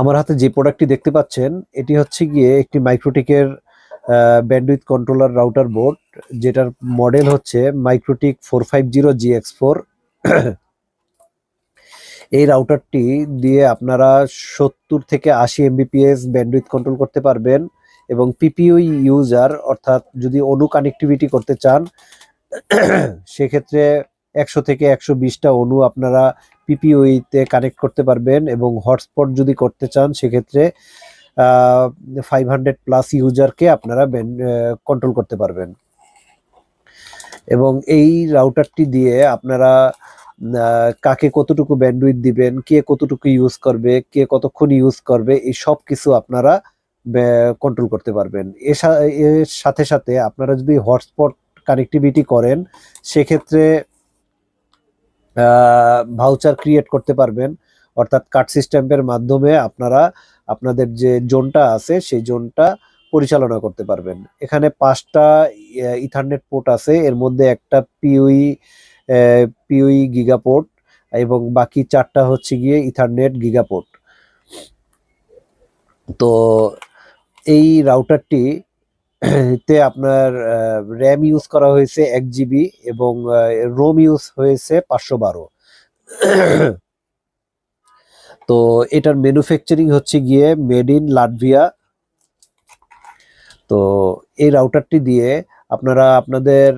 আমার হাতে যে প্রোডাক্টটি দেখতে পাচ্ছেন এটি হচ্ছে গিয়ে একটি মাইক্রোটিকের ব্যান্ডউইথ কন্ট্রোলার রাউটার বোর্ড, যেটার মডেল হচ্ছে মাইক্রোটিক 450GX4। এই রাউটারটি দিয়ে আপনারা 70 থেকে 80 MBps ব্যান্ডউইথ কন্ট্রোল করতে পারবেন এবং পিপিইউ ইউজার অর্থাৎ যদি অনু কানেক্টিভিটি করতে চান সেক্ষেত্রে 100 থেকে 120টা অনু আপনারা পিপিইতে কানেক্ট করতে পারবেন এবং হটস্পট যদি করতে চান সেক্ষেত্রে 500+ ইউজারকে আপনারা কন্ট্রোল করতে পারবেন। এবং এই রাউটারটি দিয়ে আপনারা কাকে কতটুকু ব্যান্ডউইথ দিবেন, কে কতটুকু ইউজ করবে, কে কতক্ষণ ইউজ করবে, এই সব কিছু আপনারা কন্ট্রোল করতে পারবেন। এর সাথে সাথে আপনারা যদি হটস্পট কানেক্টিভিটি করেন সেক্ষেত্রে ভাউচার ক্রিয়েট করতে পারবেন, অর্থাৎ কার্ড সিস্টেমের মাধ্যমে আপনারা আপনাদের যে জোনটা আছে সেই জোনটা পরিচালনা করতে পারবেন। এখানে 5টা ইথারনেট পোর্ট আছে, এর মধ্যে একটা পিওই গিগাপোর্ট এবং বাকি 4টা হচ্ছে গিয়ে ইথারনেট গিগাপোর্ট। তো এই রাউটারটি তে আপনার র্যাম ইউজ করা হয়েছে 1 GB এবং রোম ইউজ হয়েছে 512। তো এটার ম্যানুফ্যাকচারিং হচ্ছে গিয়ে মেড ইন লাটভিয়া। তো এই রাউটারটি দিয়ে আপনারা আপনাদের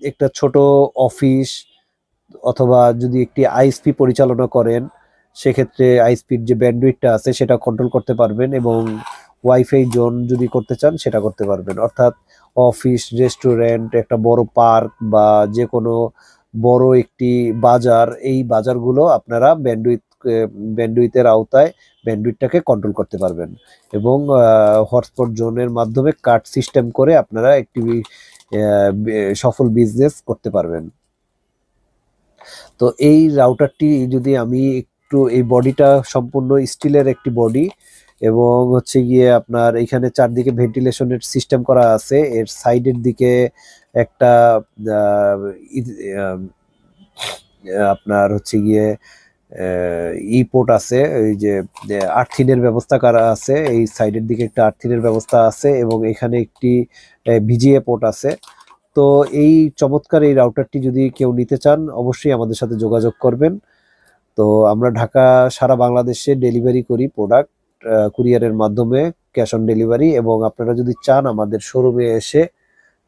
একটা ছোট অফিস অথবা যদি একটি আইএসপি পরিচালনা করেন সেক্ষেত্রে আইএসপির যে ব্যান্ডউইথটা আছে সেটা কন্ট্রোল করতে পারবেন এবং ওয়াইফাই জোন যদি করতে চান সেটা করতে পারবেন। অর্থাৎ অফিস, রেস্টুরেন্ট, একটা বড় পার্ক বা যে কোনো বড় একটি বাজার, এই বাজারগুলো আপনারা ব্যান্ডউইথের আওতায় ব্যান্ডউইথটাকে কন্ট্রোল করতে পারবেন এবং হটস্পট জোনের মাধ্যমে কার্ড সিস্টেম করে আপনারা একটি সফল বিজনেস করতে পারবেন। তো এই রাউটারটি যদি আমি একটু, এই বডিটা সম্পূর্ণ স্টিলের একটি বডি এবং হচ্ছে গিয়ে আপনার এখানে চারদিকে ভেন্টিলেশনের সিস্টেম করা আছে। এর সাইডের দিকে একটা আপনার হচ্ছে গিয়ে ই পোর্ট আছে, এই যে আর্থিনের ব্যবস্থা করা আছে, এই সাইডের দিকে একটা আর্থিনের ব্যবস্থা আছে এবং এখানে একটি ভিজিএ পোর্ট আছে। তো এই চমৎকার এই রাউটারটি যদি কেউ নিতে চান অবশ্যই আমাদের সাথে যোগাযোগ করবেন। তো আমরা ঢাকা সারা বাংলাদেশে ডেলিভারি করি প্রোডাক্ট কুরিয়ারের মাধ্যমে, ক্যাশ অন ডেলিভারি, এবং আপনারা যদি চান আমাদের শোরুমে এসে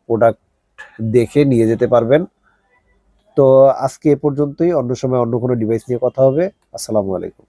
প্রোডাক্ট দেখে নিয়ে যেতে পারবেন। তো আজকে এ পর্যন্তই, অন্য সময় অন্য কোনো ডিভাইস নিয়ে কথা হবে। আসসালামু আলাইকুম।